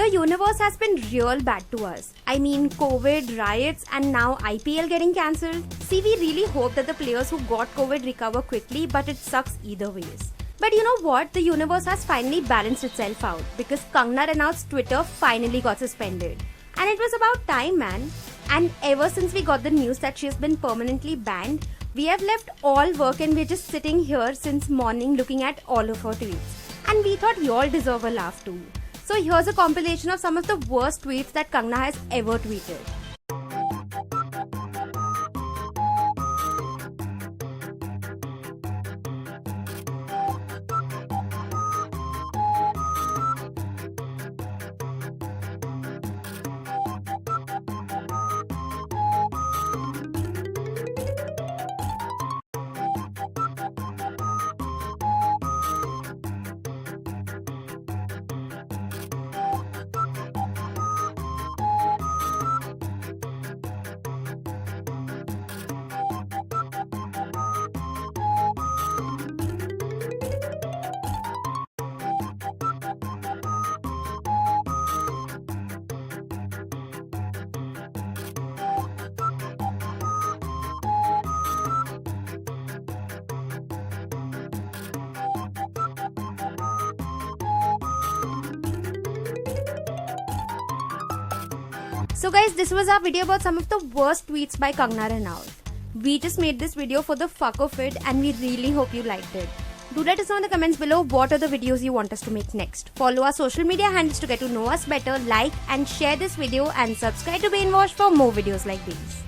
The universe has been real bad to us. I mean, COVID, riots, and now IPL getting cancelled. See, we really hope that the players who got COVID recover quickly, but it sucks either ways. But you know what? The universe has finally balanced itself out because Kangana Ranaut's Twitter finally got suspended. And it was about time, man. And ever since we got the news that she has been permanently banned, we have left all work and we're just sitting here since morning looking at all of her tweets. And we thought you all deserve a laugh too. So here's a compilation of some of the worst tweets that Kangana has ever tweeted. So guys, this was our video about some of the worst tweets by Kangana Ranaut. We just made this video for the fuck of it and we really hope you liked it. Do let us know in the comments below what are the videos you want us to make next. Follow our social media handles to get to know us better, like and share this video and subscribe to Brainwash for more videos like these.